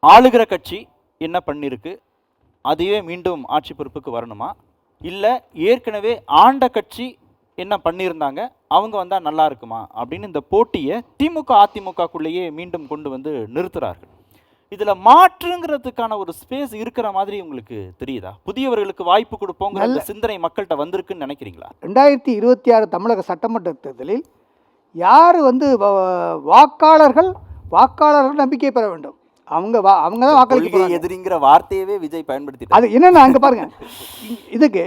ஆளுகிற கட்சி என்ன பண்ணிருக்கு, அதுவே மீண்டும் ஆட்சி பொறுப்புக்கு வரணுமா, இல்லை ஏற்கனவே ஆண்ட கட்சி என்ன பண்ணியிருந்தாங்க அவங்க வந்தால் நல்லா இருக்குமா அப்படின்னு இந்த போட்டியை திமுக அதிமுகக்குள்ளேயே மீண்டும் கொண்டு வந்து நிறுத்துறார்கள். இதில் மாற்றுங்கிறதுக்கான ஒரு ஸ்பேஸ் இருக்கிற மாதிரி உங்களுக்கு தெரியுதா? புதியவர்களுக்கு வாய்ப்பு கொடுப்போங்கிற அந்த சிந்தனை மக்கள்கிட்ட வந்திருக்குன்னு நினைக்கிறீங்களா? 2026 தமிழக சட்டமன்ற தேர்தலில் யார் வந்து வாக்காளர்கள் நம்பிக்கை பெற வேண்டும், அவங்க தான் வாக்களிக்க எதிரிங்கிற வார்த்தையவே விஜய் பயன்படுத்தி. அது என்னன்னா அங்கே பாருங்க,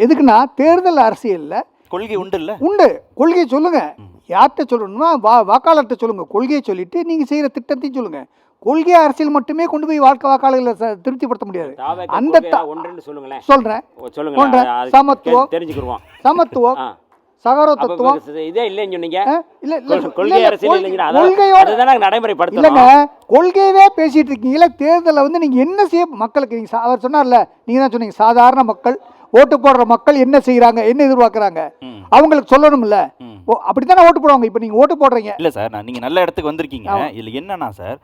எதுக்குன்னா தேர்தல் அரசியலில் கொள்கை உண்டு இல்லை? உண்டு. கொள்கையை சொல்லுங்க, யார்கிட்ட சொல்லணும்னா வாக்காளர்கிட்ட சொல்லுங்க. கொள்கையை சொல்லிட்டு நீங்க செய்யற திட்டத்தையும் சொல்லுங்க. கொள்கை அரசியல் மட்டுமே கொண்டு போய் வாக்காளர்களை திருப்திப்படுத்த முடியாது. அந்த சொல்றேன், சமத்துவம் தெரிஞ்சுக்குவோம், சமத்துவம் சகோதரத்துவம் இதே இல்லைன்னு சொன்னீங்க. கொள்கை அரசியல் இல்லைங்க, கொள்கையவே பேசிட்டு இருக்கீங்களா? தேர்தலில் வந்து நீங்க என்ன செய்ய மக்களுக்கு, அவர் சொன்னார்ல, நீங்க தான் சொன்னீங்க சாதாரண மக்கள் ஓட்டு போடுற மக்கள் என்ன செய்யறாங்க, என்ன எதிர்பார்க்கறாங்க, அவங்களுக்கு சொல்லணும்ல. அப்படித்தானே ஓட்டு போடுவாங்க. இப்ப நீங்க ஓட்டு போடுறீங்க இல்ல சார், நீங்க நல்ல இடத்துக்கு வந்திருக்கீங்க. இதுல என்னன்னா சார்,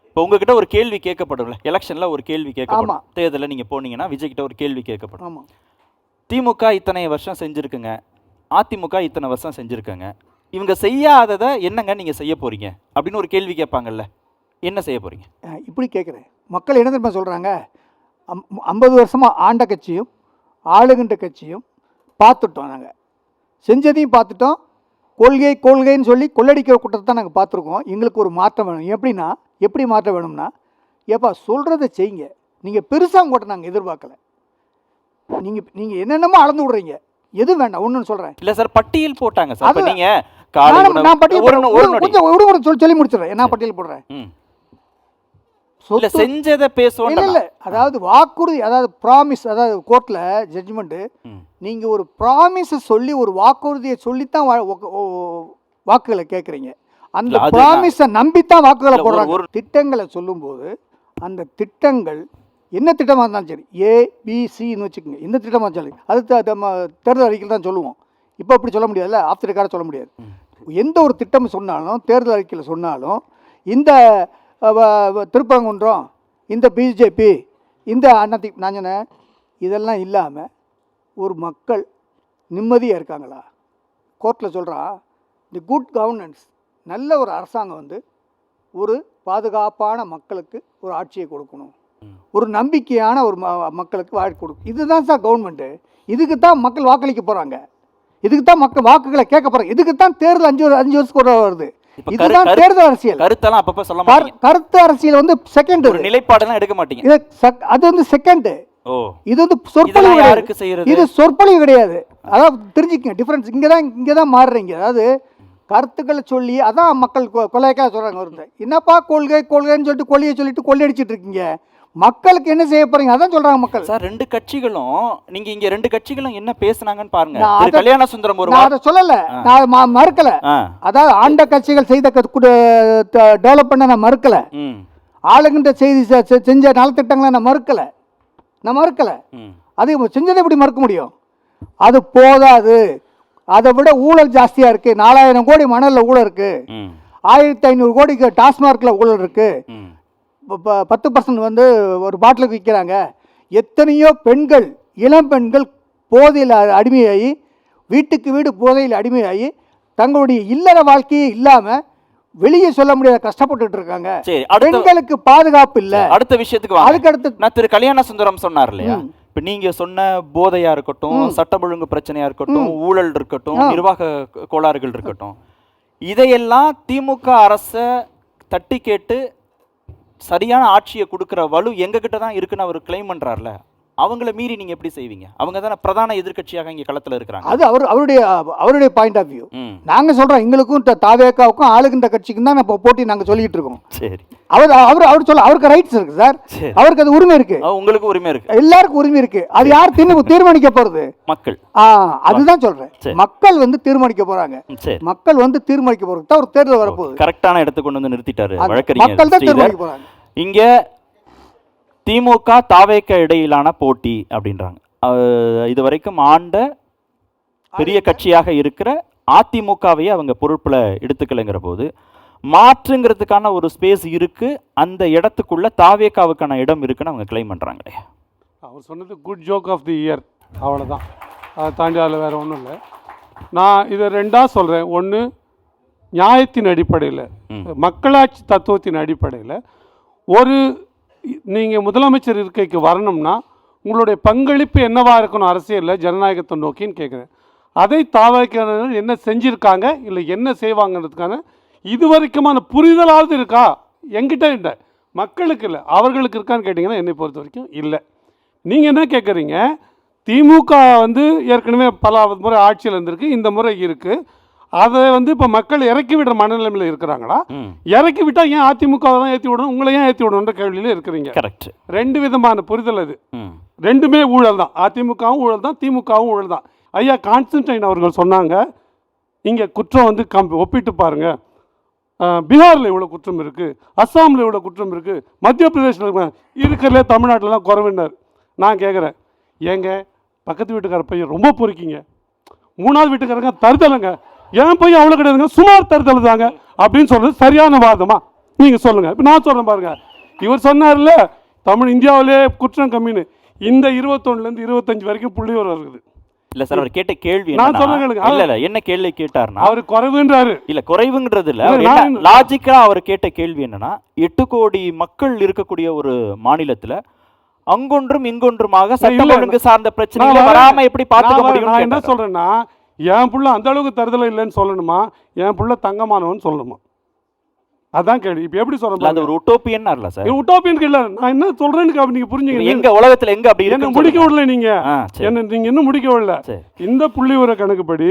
இப்போ உங்ககிட்ட ஒரு கேள்வி கேட்கப்படும்ல, எலெக்ஷன்ல ஒரு கேள்வி கேட்கப்படும், தேர்தலில் நீங்க போனீங்கன்னா விஜய் கிட்ட ஒரு கேள்வி கேட்கப்படும். திமுக இத்தனை வருஷம் செஞ்சிருக்குங்க, அதிமுக இத்தனை வருஷம் செஞ்சிருக்கங்க, இவங்க செய்யாததை என்னங்க நீங்க செய்ய போறீங்க அப்படின்னு ஒரு கேள்வி கேட்பாங்கல்ல, என்ன செய்ய போறீங்க? இப்படி கேட்குறேன். மக்கள் என்ன தெரியுமா சொல்றாங்க, 50 வருஷமா ஆண்ட கட்சியும் ஆளுகின்ற கட்சியும் பார்த்துட்டோம், நாங்கள் செஞ்சதையும் பார்த்துட்டோம், கொள்கைன்னு சொல்லி கொள்ளடிக்கிற கூட்டத்தை தான் நாங்கள் பார்த்துருக்கோம். எங்களுக்கு ஒரு மாற்றம் வேணும். எப்படின்னா, எப்படி மாற்றம் வேணும்னா, ஏப்பா சொல்கிறத செய்யுங்க, நீங்கள் பெருசாக கூட நாங்கள் எதிர்பார்க்கல, நீங்கள் என்னென்னமோ அளந்து விடுறீங்க, எது வேண்டாம் ஒன்றுன்னு சொல்கிறேன். இல்லை சார், பட்டியல் போட்டாங்க சார். நான் பட்டியல் சொல்லி முடிச்சிடுறேன். நான் பட்டியல் போடுறேன். செஞ்சதை பேசுவோம் இல்லை, அதாவது வாக்குறுதி, அதாவது ப்ராமிஸ், அதாவது கோர்ட்டில் ஜட்ஜ்மெண்ட்டு, நீங்கள் ஒரு ப்ராமிஸை சொல்லி ஒரு வாக்குறுதியை சொல்லித்தான் வாக்குகளை கேட்குறீங்க. அந்த ப்ராமிஸை நம்பித்தான் வாக்குகளை போடுறாங்க. திட்டங்களை சொல்லும்போது அந்த திட்டங்கள் என்ன திட்டமாக இருந்தாலும் சரி, ABCன்னு வச்சுக்கோங்க, எந்த திட்டமாக இருந்தாலும் அது தேர்தல் அறிக்கையில் தான் சொல்லுவோம். இப்போ அப்படி சொல்ல முடியாதுல்ல, ஆஃப்டர் ரெக்கார்டாக சொல்ல முடியாது. எந்த ஒரு திட்டம் சொன்னாலும் தேர்தல் அறிக்கையில் சொன்னாலும், இந்த திருப்பரங்குன்றம், இந்த பிஜேபி, இந்த அண்ணாதி, நான் சொன்னேன், இதெல்லாம் இல்லாமல் ஒரு மக்கள் நிம்மதியாக இருக்காங்களா? கோர்ட்டில் சொல்கிறான், தி குட் கவர்னன்ஸ், நல்ல ஒரு அரசாங்கம் வந்து ஒரு பாதுகாப்பான மக்களுக்கு ஒரு ஆட்சியை கொடுக்கணும், ஒரு நம்பிக்கையான ஒரு மக்களுக்கு வாய்ப்பு கொடுக்கும். இதுதான் சார் கவர்மெண்ட்டு. இதுக்கு தான் மக்கள் வாக்களிக்க போகிறாங்க, இதுக்கு தான் மக்கள் வாக்குகளை கேட்க போகிறாங்க, இதுக்கு தான் தேர்தல் 5 வருஷத்துக்கு ஒரு வருது. இதுதான் தேர்தல் அரசியல். கருத்தெல்லாம் அப்பப்ப சொல்ல மாட்டீங்க. கருத்து அரசியல் வந்து செகண்ட், நிலைப்பாடெல்லாம் எடுக்க மாட்டீங்க. அது வந்து செகண்ட். இது வந்து சொற்பொழிவு கிடையாது, இது சொற்பொழிவு கிடையாது. அதாவது தெரிஞ்சுக்கங்க டிஃபரன்ஸ். இங்கதான் மாறுறீங்க. அதாவது கருத்துக்களை சொல்லி அதான் மக்கள் கொள்ளைக்காக சொல்றாங்க. வருது என்னப்பா கொள்கைன்னு சொல்லிட்டு கொள்ளையை சொல்லிட்டு கொள்ளையடிச்சிட்டு இருக்கீங்க, மக்களுக்கு என்ன செய்ய போறீங்க அதான் சொல்றாங்க மக்கள். சார், ரெண்டு கட்சிகளும் நீங்க இங்க ரெண்டு கட்சிகளும் என்ன பேசுனாங்கன்னு பாருங்க. கல்யாண சுந்தரம் ஒரு அதை சொல்லல, நான் மறுக்கல. அதாவது ஆண்ட கட்சிகள் செய்த டெவலப் பண்ண நான் மறுக்கல, ஆளுகின்ற செய்தி செஞ்ச நலத்திட்டங்களை நான் மறுக்கல. அது செஞ்சதை எப்படி மறுக்க முடியும்? அது போதாது, அதை விட ஊழல் ஜாஸ்தியா இருக்கு. 4000 கோடி மணல்ல ஊழல் இருக்கு, 1500 கோடிக்கு டாஸ்மார்க்ல ஊழல் இருக்கு, 10% வந்து ஒரு பாட்டிலுக்கு விற்கிறாங்க. எத்தனையோ பெண்கள், இளம் பெண்கள் போதையில் அடிமையாகி, வீட்டுக்கு வீடு போதையில் அடிமையாகி தங்களுடைய இல்லற வாழ்க்கையே இல்லாமல் வெளியே சொல்ல முடியாத கஷ்டப்பட்டு இருக்காங்க. பெண்களுக்கு பாதுகாப்பு இல்லை. அடுத்த விஷயத்துக்கு அதுக்கு அடுத்து நான் திரு கல்யாண சுந்தரம் சொன்னார் இல்லையா, இப்ப நீங்க சொன்ன போதையா இருக்கட்டும், சட்டம் ஒழுங்கு பிரச்சனையா இருக்கட்டும், ஊழல் இருக்கட்டும், நிர்வாக கோளாறுகள் இருக்கட்டும், இதையெல்லாம் திமுக அரசை தட்டி கேட்டு சரியான ஆட்சியை கொடுக்குற வலு எங்ககிட்ட தான் இருக்குன்னு அவர் கிளைம் பண்றாருல, அவங்கள மீறி நீங்க எப்படி செய்வீங்க? அவங்க தானே பிரதான எதிர்கட்சியாக இங்க களத்துல இருக்கிறாங்க. அது அவருடைய பாயிண்ட் ஆஃப் வியூ. நாங்க சொல்றோம், எங்களுக்கும் தாவேக்காவுக்கும் ஆளுகின்ற கட்சிக்கும் தான் போட்டி நாங்க சொல்லிட்டு இருக்கோம். சரி, அவருக்கு ரைட்ஸ் இருக்கு சார், அவருக்கு அது உரிமை இருக்கு, உங்களுக்கு உரிமை இருக்கு, எல்லாருக்கும் உரிமை இருக்கு. அது யார் தீர்மானிக்க போறது? மக்கள். அதுதான் சொல்றேன், மக்கள் வந்து தீர்மானிக்க போறாங்க. மக்கள் வந்து தீர்மானிக்க போறது தான் ஒரு தேர்தல் வரப்போகுது. கரெக்டான இடத்துக்கு கொண்டு வந்து நிறுத்திட்டாரு வழக்கறிஞர். மக்கள் தான் தீர்மானிக்க போறாங்க. இங்க திமுக தாவேக்க இடையிலான போட்டி அப்படின்றாங்க. இது வரைக்கும் ஆண்ட பெரிய கட்சியாக இருக்கிற அதிமுகவையே அவங்க பொறுப்புல எடுத்துக்கலைங்கிற போது மாற்றுங்கிறதுக்கான ஒரு ஸ்பேஸ் இருக்கு, அந்த இடத்துக்குள்ள தாவேக்காவுக்கான இடம் இருக்குன்னு அவங்க கிளைம் பண்றாங்களே. அவர் சொன்னது good joke of the year, அவ்வளோதான். அதை தாண்டி அதில் வேறு ஒன்றும் இல்லை. நான் இதை ரெண்டாக சொல்கிறேன். ஒன்று, நியாயத்தின் அடிப்படையில், மக்களாட்சி தத்துவத்தின் அடிப்படையில் நீங்கள் முதலமைச்சர் இருக்கைக்கு வரணும்னா உங்களுடைய பங்களிப்பு என்னவாக இருக்கணும் அரசியலில் ஜனநாயகத்தை நோக்கின்னு கேட்குறேன். அதை தாவேக்காரர்கள் என்ன செஞ்சுருக்காங்க இல்லை என்ன செய்வாங்கிறதுக்கான இதுவரைக்குமான புரிதலாவது இருக்கா? என்கிட்ட இல்லை, மக்களுக்கு இல்லை, அவர்களுக்கு இருக்கான்னு கேட்டிங்கன்னா என்னை பொறுத்த வரைக்கும் இல்லை. நீங்கள் என்ன கேட்குறீங்க? திமுக ஏற்கனவே பல முறை ஆட்சியில் இருந்திருக்கு, இந்த முறை இருக்குது. அதை இப்போ மக்கள் இறக்கி விடுற மனநிலைமையில் இருக்கிறாங்களா? இறக்கி விட்டால் ஏன் அதிமுக தான் ஏற்றி விடணும், உங்களை ஏன் ஏற்றி விடணுன்ற கேள்வியில் இருக்கிறீங்க. கரெக்ட். ரெண்டு விதமான புரிதல் அது. ரெண்டுமே ஊழல் தான். அதிமுகவும் ஊழல் தான், திமுகவும் ஊழல் தான். ஐயா கான்ஸ்டன்டைன் அவர்கள் சொன்னாங்க, இங்கே குற்றம் ஒப்பிட்டு பாருங்கள், பீகாரில் இவ்வளோ குற்றம் இருக்குது, அஸ்ஸாமில் இவ்வளோ குற்றம் இருக்குது, மத்திய பிரதேசில் இருக்கிறதுலே தமிழ்நாட்டிலலாம் குறைவினார். நான் கேட்குறேன், ஏங்க பக்கத்து வீட்டுக்கார பையன் ரொம்ப பொறுக்கிங்க, மூணாவது வீட்டுக்காரங்க தருதலைங்க, ஏன் பையன் அவ்வளோ கிடையாதுங்க, சுமார் தருதலை தாங்க அப்படின்னு சொல்கிறது சரியான வாதமா? நீங்கள் சொல்லுங்கள். இப்போ நான் சொல்கிறேன் பாருங்க, இவர் சொன்னார்ல இந்தியாவிலே குற்றம் கம்மின்னு, இந்த 21லேருந்து 25 வரைக்கும் புள்ளிவிவரம் இருக்குது. இல்ல சார், அவர் கேட்ட கேள்வி நான் சொல்லுங்க. இல்ல என்ன கேள்வி கேட்டார்னா, அவர் குறைவுன்றாரு. இல்ல குறைவுங்கிறது இல்ல, லாஜிக்கா அவர் கேட்ட கேள்வி என்னன்னா, 8 கோடி மக்கள் இருக்கக்கூடிய ஒரு மாநிலத்துல அங்கொன்றும் இங்கொன்றுமாக சட்டம் ஒழுங்கு சார்ந்த பிரச்சனைகளை வராம எப்படி பார்த்துக்க முடியும்? நான் என்ன சொல்றேன்னா, என் புள்ள அந்த அளவுக்கு தருதலை இல்லைன்னு சொல்லணுமா, என் புள்ள தங்கமானவன் சொல்லணுமா? அதான் கேள்வி. இப்போ எப்படி சொல்றேன்? அது ஒரு உட்டோப்பியன் இல்ல சார், உட்டோப்பியன் இல்ல. நான் என்ன சொல்றேன்னு நீங்க புரிஞ்சுக்கங்க. எங்க உலகத்துல எங்க அப்படி என்ன முடிக்க விடல நீங்க, நீங்க இன்னும் முடிக்க விடல. இந்த புள்ளிவிவர கணக்குப்படி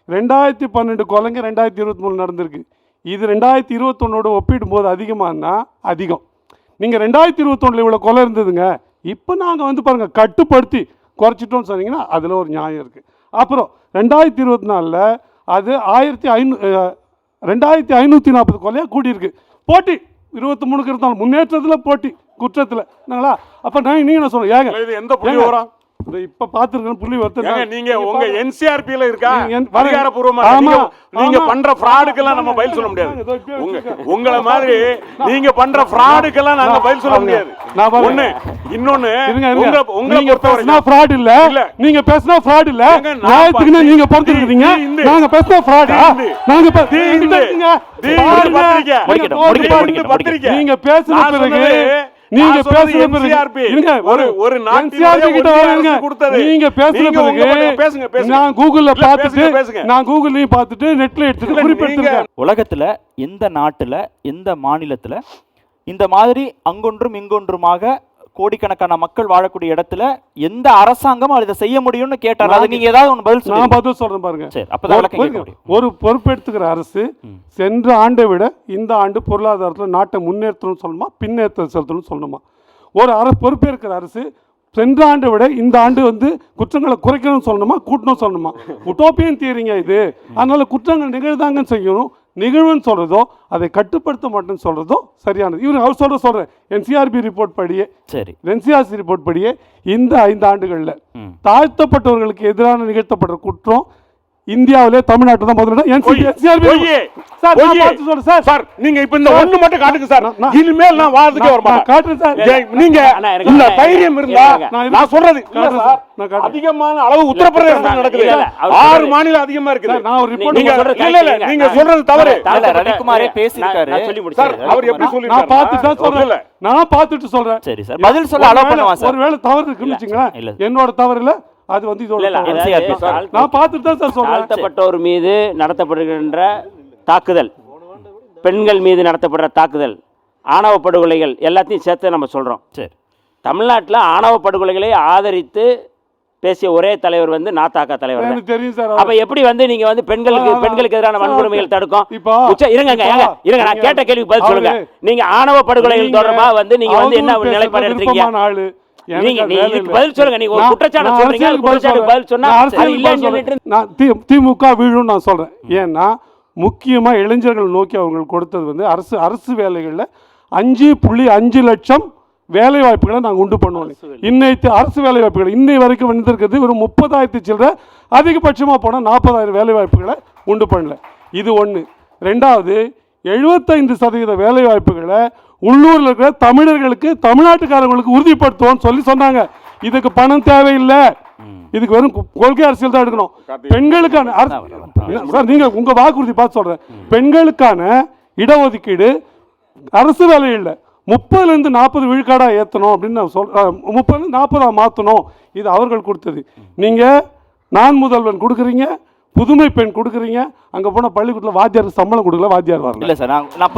2012 கொலைங்க 2023 நடந்திருக்கு. இது 2021 ஒப்பிடும் போது அதிகமானா அதிகம். நீங்கள் 2021 இவ்வளோ கொலை இருந்ததுங்க, இப்போ நாங்கள் பாருங்கள் கட்டுப்படுத்தி குறைச்சிட்டோம்னு சொன்னீங்கன்னா அதில் ஒரு நியாயம் இருக்குது. அப்புறம் 2024 அது 2540 கொலையாக கூட்டியிருக்கு. போட்டி 23க்கு இருந்தாலும் முன்னேற்றத்தில் போட்டி குற்றத்தில் என்னங்களா? அப்போ நீங்கள் என்ன சொல்கிறேன்? ஏங்க இது எந்த புள்ளி வரும்? இப்ப பாத்துருக்கேன் புள்ளி வருது. நீங்க உங்க NCRP-ல இருக்கா அதிகாரப்பூர்வமா நீங்க பண்ற ஃப்ராடுக்கெல்லாம் நம்ம பதில் சொல்ல முடியாது. உங்களை மாதிரி நீங்க பண்ற ஃப்ராடுக்கெல்லாம் நாங்க பதில் சொல்ல முடியாது. ஒண்ணு இன்னொன்னு, உங்களை பொறுத்தவரைக்கும் ஃப்ராட் இல்ல, நீங்க பேசினா ஃப்ராட் இல்ல, நியாயத்துக்கு நீங்க பொறுத்துக்கிறீங்க. நாங்க பேசினா ஃப்ராட், நாங்க பத்திரிக்கை நீங்க பேசுன பிறகு நீங்க பேசுற ஒரு நீங்க பேசுற பிறகு நான் கூகுள்ல பார்த்துட்டு நெட்ல எடுத்துட்டு உலகத்துல எந்த நாட்டுல எந்த மாநிலத்துல இந்த மாதிரி அங்கொன்றும் இங்கொன்றுமாக கோடிக்கணக்கான மக்கள் வாழக்கூடிய இடத்துல எந்த அரசாங்கமும் இதை செய்ய முடியும்னு கேட்டார். அது நீங்க ஏதாவது ஒன்று பதில் சொல்லுங்க. நான் பதில் சொல்றேன் பாருங்க. ஒரு பொறுப்பெடுத்துக்கிற அரசு சென்ற ஆண்டை விட இந்த ஆண்டு பொருளாதாரத்தில் நாட்டை முன்னேற்றணும்னு சொல்லணுமா, பின்னேற்ற செலுத்தணும்னு சொல்லணுமா? ஒரு பொறுப்பேற்கிற அரசு சென்ற ஆண்டை விட இந்த ஆண்டு குற்றங்களை குறைக்கணும்னு சொல்லணுமா, கூட்டணும் சொல்லணுமா? உட்டோப்பியன் தியரிங்க இது. அதனால குற்றங்கள் நிகழ்தாங்கன்னு செய்யணும், நிகழ்வுன்னு சொல்றதோ அதை கட்டுப்படுத்த மாட்டேன்னு சொல்றதோ சரியானது. அவர் சொல்றேன் NCRB ரிப்போர்ட் படியே, சரி, NCRC ரிப்போர்ட் படியே இந்த 5 ஆண்டுகளில் தாழ்த்தப்பட்டவர்களுக்கு எதிரான நிகழ்த்தப்படுற குற்றம் இந்தியாவிலே தமிழ்நாட்டில் தான் முதல்ல. நீங்க இப்ப இந்த ஒண்ணு மட்டும் காட்டுங்க சார், இனிமேல் நான் வாரத்துக்கே வர மாட்டேன். காட்டுறேன் சார். நீங்க இந்த தைரியம் இருந்தா நான் சொல்றது அதிகமான அளவு உத்தரப்பிரதேசம் நடக்குது, 6 மாநிலம் அதிகமா இருக்குது. நான் ஒரு ரிப்போர்ட் நீங்க சொல்றது தவறு. ரவிக்குமாரே பேசிருக்காரு சார், அவர் எப்படி சொல்லி நான் பார்த்துட்டு சொல்றேன். சரி சார், பதில் சொல்ல அலோ பண்ணுவா சார். ஒருவேளை தவறு இருக்குன்னு வச்சுங்களேன், என்னோட தவறு இல்ல, அது இதோட நான் பார்த்துட்டு தான் சார் சொல்றேன். தாழ்த்தப்பட்டோர் மீது நடத்தப்படுகின்ற தாக்குதல், பெண்கள் மீது நடத்தப்படுற தாக்குதல், ஆணவ படுகொலைகள் எல்லாத்தையும் சேர்த்து நம்ம சொல்றோம். சரி, தமிழ்நாட்டில் ஆணவ படுகொலைகளை ஆதரித்து பேசிய ஒரே தலைவர் நாத்தாக்கா தலைவர். தெரியும் சார். அப்ப எப்படி நீங்க பெண்களுக்கு எதிரான வன்கொடுமைகள் தடுக்கும்? இருங்க நான் கேட்ட கேள்விக்கு பதில் சொல்லுங்க. நீங்க ஆணவ படுகொலைகள் தொடர்பா நீங்க என்ன நிலைப்பாடு எடுத்தீங்க? பதில் சொல்லுங்க. நீங்க ஒரு குற்றச்சாட்டு சொல்றீங்க, குற்றச்சாட்டுக்கு பதில் சொன்னா நான் திமுக வீழும் நான் சொல்றேன். ஏன்னா முக்கியமா இளைஞர்கள் நோக்கி அவங்க கொடுத்தது அரசு வேலைகளில் 5.5 லட்சம் வேலை வாய்ப்புகளை நாங்கள் உண்டு பண்ணுவோம். இன்னைக்கு அரசு வேலை வாய்ப்புகள் இன்னை வரைக்கும் வந்திருக்கிறது ஒரு 30,000 சில்லற, அதிகபட்சமாக போனால் 40,000 வேலை வாய்ப்புகளை உண்டு பண்ணல. இது ஒன்று. ரெண்டாவது, 75% வேலை வாய்ப்புகளை உள்ளூரில் இருக்கிற தமிழர்களுக்கு, தமிழ்நாட்டுக்காரங்களுக்கு உறுதிப்படுத்துவோம்னு சொன்னாங்க. இதுக்கு பணம் தேவையில்லை, இதுக்கு வெறும் கொள்கை அரசியல் தான் எடுக்கணும். பெண்களுக்கான சார், நீங்க உங்க வாக்குறுதி பார்த்து சொல்றேன், பெண்களுக்கான இடஒதுக்கீடு அரசு வேலை இல்லை, 30லேருந்து 40 விழுக்காடா ஏற்றணும் அப்படின்னு நான் 30லேருந்து 40 மாற்றணும். இது அவர்கள் கொடுத்தது. நீங்க நான் முதல்வன் கொடுக்குறீங்க, புதுமை பெண் கொடுக்குறீங்க, அங்க போன பள்ளிக்கூடத்தில் வாத்தியாருக்கு சம்பளம் கொடுக்கல, வாத்தியார் வரல. இல்ல சார், நான்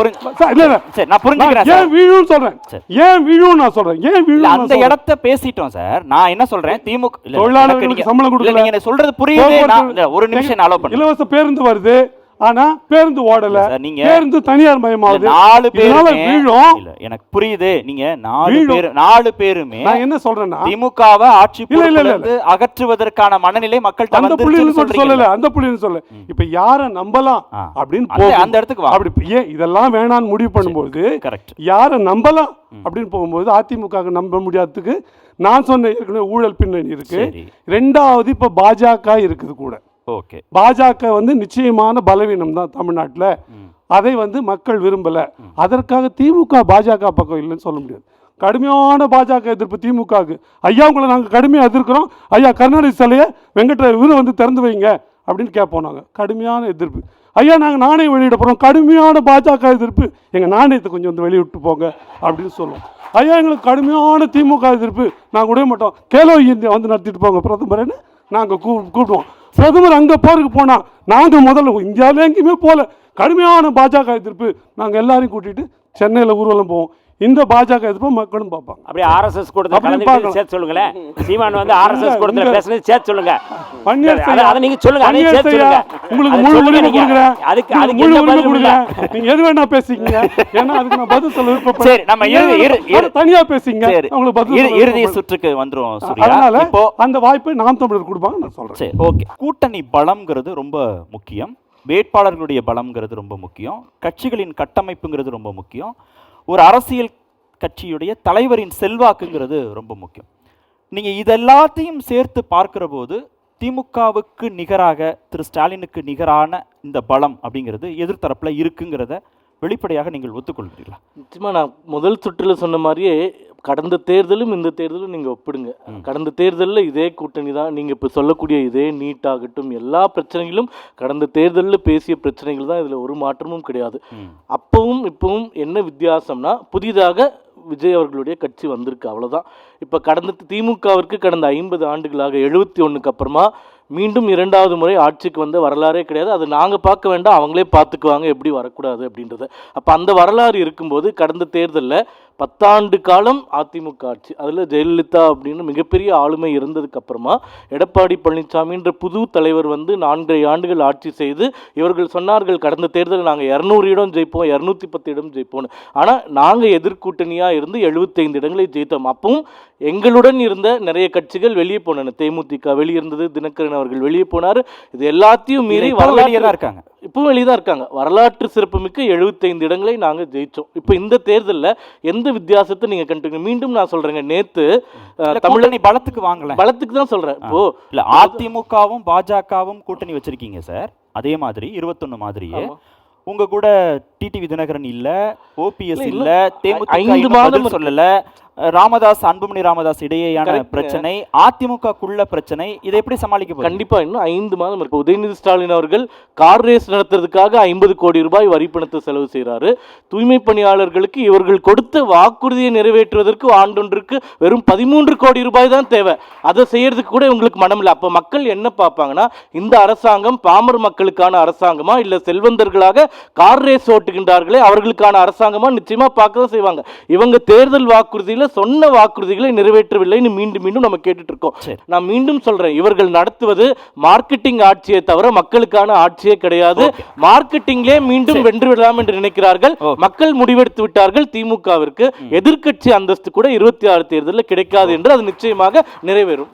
புரிஞ்சுக்கிறேன். ஏன் வீழுன்னு சொல்றேன், ஏன் வீழுன்னு நான் சொல்றேன், ஏன் வீழு அந்த இடத்தை பேசிட்டோம் சார். நான் என்ன சொல்றேன், திமுக தொழிலாளர்களுக்கு சம்பளம் கொடுக்கல. நீங்க சொல்றது புரியுது. ஒரு நிமிஷம் அலோ பண்ணுங்க. இலவச பேருந்து வருது, ஆனா பேருந்து ஓடல, பேருந்து தனியார் மயமாகுது. 4 பேரும் இல்ல, எனக்கு புரியுது. நீங்க 4 பேருமே நான் என்ன சொல்றேன்னா, திமுகவை ஆட்சி பொறுப்பிலிருந்து அகற்றுவதற்கான மனநிலை மக்கள் அந்த புள்ளின்னு சொல்லல, அந்த புள்ளின்னு சொல்ல. இப்ப யாரை நம்பலாம் அப்படின்னு அந்த இடத்துக்கு அப்படி ஏன் இதெல்லாம் வேணான்னு முடிவு பண்ணும்போது யாரை நம்பலாம் அப்படின்னு போகும்போது அதிமுக நம்ப முடியாததுக்கு நான் சொன்ன ஏற்கனவே ஊழல் பின்னணி இருக்கு. 2வது இப்ப பாஜக இருக்குது கூட. பாஜக நிச்சயமான பலவீனம் தான் தமிழ்நாட்டில். அதை மக்கள் விரும்பல. அதற்காக திமுக பாஜக பக்கம் இல்லைன்னு சொல்ல முடியாது. கடுமையான பாஜக எதிர்ப்பு திமுகவுக்கு. ஐயா உங்களை நாங்கள் கடுமையாக எதிர்க்கிறோம், ஐயா கருணாநிதி சிலையை இவரை திறந்து வைங்க அப்படின்னு கேட்போம். நாங்கள் கடுமையான எதிர்ப்பு. ஐயா நாங்கள் நாணயம் வெளியிட போகிறோம், கடுமையான பாஜக எதிர்ப்பு, எங்கள் நாணயத்தை கொஞ்சம் வெளியிட்டு போங்க அப்படின்னு சொல்லுவோம். ஐயா எங்களுக்கு கடுமையான திமுக எதிர்ப்பு, நாங்கள் விட மாட்டோம், கேலோ இந்தியா நடத்திட்டு போங்க பிரதமர்னு நாங்கள் கூப்பிடுவோம். பிரதமர் அங்கே போருக்கு போனால் நாங்கள் முதல்ல இந்தியாவில் எங்கேயுமே போகல, கடுமையான பாஜக எதிர்ப்பு, நாங்கள் எல்லாரையும் கூட்டிகிட்டு சென்னையில் ஊர்வலம் போவோம். இந்த பாஜக எதிர்ப்பு மக்களும் பார்ப்பாங்க. அப்படியே ஆர்எஸ்எஸ் கொடுத்து சேர்த்து சொல்லுங்களேன். சீமான் ஆர்எஸ்எஸ் கொடுத்து பேசுனது சேர்த்து சொல்லுங்க. அதை நீங்க சொல்லுங்க, அதை சேர்த்து சொல்லுங்க. உங்களுக்கு முழு உரிமை கொடுக்குறேன், அதுக்கு முழு உரிமை கொடுக்குறேன். நீங்க எது வேணா பேசிக்கங்க, ஏன்னா அதுக்கு நான் பதில் சொல்ல விருப்பப்படுறேன். சரி, நம்ம தனியா பேசிங்க, உங்களுக்கு பதில் இறுதி சுற்றுக்கு வந்துரும். அதனால அந்த வாய்ப்பை நாம் தமிழர் கொடுப்பாங்க நான் சொல்றேன். சரி, ஓகே. கூட்டணி பலம்ங்கிறது ரொம்ப முக்கியம், வேட்பாளர்களுடைய பலம்ங்கிறது ரொம்ப முக்கியம், கட்சிகளின் கட்டமைப்புங்கிறது ரொம்ப முக்கியம், ஒரு அரசியல் கட்சியுடைய தலைவரின் செல்வாக்குங்கிறது ரொம்ப முக்கியம். நீங்கள் இதெல்லாத்தையும் சேர்த்து பார்க்கிற போது திமுகவுக்கு நிகராக திரு ஸ்டாலினுக்கு நிகரான இந்த பலம் அப்படிங்கிறது எதிர்த்தரப்பில் இருக்குங்கிறத வெளிப்படையாக நீங்கள் ஒத்துக்கொள்கிறீர்களா? நிச்சயமாக நான் முதல் சுற்றில் சொன்ன மாதிரியே கடந்த தேர்தலும் இந்த தேர்தலும் நீங்கள் ஒப்பிடுங்க. கடந்த தேர்தலில் இதே கூட்டணி தான், நீங்கள் இப்போ சொல்லக்கூடிய இதே நீட்டாகட்டும் எல்லா பிரச்சனைகளும் கடந்த தேர்தலில் பேசிய பிரச்சனைகள் தான், இதில் ஒரு மாற்றமும் கிடையாது. அப்பவும் இப்பவும் என்ன வித்தியாசம்னா, புதிதாக விஜய் அவர்களுடைய கட்சி வந்திருக்கு, அவ்வளோதான். இப்போ கடந்த திமுகவிற்கு கடந்த 50 ஆண்டுகளாக 71க்கு அப்புறமா மீண்டும் 2வது முறை ஆட்சிக்கு வந்த வரலாறே கிடையாது. அது நாங்கள் பார்க்க வேண்டாம், அவங்களே பார்த்துக்குவாங்க எப்படி வரக்கூடாது அப்படின்றத. அப்போ அந்த வரலாறு இருக்கும்போது கடந்த தேர்தலில் 10 ஆண்டு காலம் அதிமுக ஆட்சி, அதில் ஜெயலலிதா அப்படின்னு மிகப்பெரிய ஆளுமை இருந்ததுக்கு அப்புறமா எடப்பாடி பழனிசாமின்ற புது தலைவர் 4.5 ஆண்டுகள் ஆட்சி செய்து இவர்கள் சொன்னார்கள் கடந்த தேர்தலில் நாங்கள் 200 இடம் ஜெயிப்போம், 210 இடம் ஜெயிப்போம்னு. ஆனால் நாங்கள் எதிர்கூட்டணியாக இருந்து 75 இடங்களை ஜெயித்தோம். அப்பவும் எங்களுடன் இருந்த நிறைய கட்சிகள் வெளியே போனன. தேமுதிக வெளியே இருந்தது, தினகரன் அவர்கள் வெளியே போனார். இது எல்லாத்தையும் மீறி வரலாறு இருக்காங்க, இப்பவும் வெளியே தான் இருக்காங்க. வரலாற்று சிறப்புமிக்க 75 இடங்களை நாங்கள் ஜெயிச்சோம். இப்போ இந்த தேர்தலில் எந்த வித்தியாசத்தை நீங்க கண்டுங்க? மீண்டும் நான் சொல்றேங்க, நேத்து தமிழனி பலத்துக்கு வாங்கல, பலத்துக்கு தான் சொல்றேன். இப்போ இல்ல அதிமுகவும் பாஜகவும் கூட்டணி வச்சிருக்கீங்க சார், அதே மாதிரி 21 மாதிரியே உங்க கூட டிடிவி தினகரன் இல்ல, ஓபிஎஸ் இல்ல, தேமுதிக சொல்லல, ராமதாஸ் அன்புமணி ராமதாஸ் இடையேயான பிரச்சனை, அதிமுகக்குள்ள பிரச்சனை, இதை எப்படி சமாளிக்க? கண்டிப்பா இன்னும் 5 மாதம் இருக்கு. உதயநிதி ஸ்டாலின் அவர்கள் கார் ரேஸ் நடத்துறதுக்காக 50 கோடி ரூபாய் வரி பணத்தை செலவு செய்கிறாரு. தூய்மை பணியாளர்களுக்கு இவர்கள் கொடுத்த வாக்குறுதியை நிறைவேற்றுவதற்கு ஆண்டொன்றுக்கு வெறும் 13 கோடி ரூபாய் தான் தேவை. அதை செய்யறதுக்கு கூட இவங்களுக்கு மனம் இல்லை. அப்ப மக்கள் என்ன பார்ப்பாங்கன்னா, இந்த அரசாங்கம் பாமர் மக்களுக்கான அரசாங்கமா இல்ல செல்வந்தர்களாக கார் ரேஸ் ஓட்டுகின்றார்களே அவர்களுக்கான அரசாங்கமா நிச்சயமா பார்க்க தான் செய்வாங்க. இவங்க தேர்தல் வாக்குறுதியில சொன்ன வாக்குறுதிகளை நிறைவேற்றவில்லைன்னு மீண்டும் மீண்டும் நம்ம கேட்டுட்டு இருக்கோம். நான் மீண்டும் சொல்றேன், இவர்கள் நடத்துவது மார்க்கெட்டிங் ஆட்சியை தவிர மக்களுக்கான ஆட்சியே கிடையாது. மார்க்கெட்டிங்லே மீண்டும் வென்று விடலாம் என்று நினைக்கிறார்கள். மக்கள் முடிவெடுத்து விட்டார்கள். திமுகவிற்கு எதிர்க்கட்சி அந்தஸ்து கூட 26 தேர்தலில் கிடைக்காது என்று அது நிச்சயமாக நிறைவேறும்.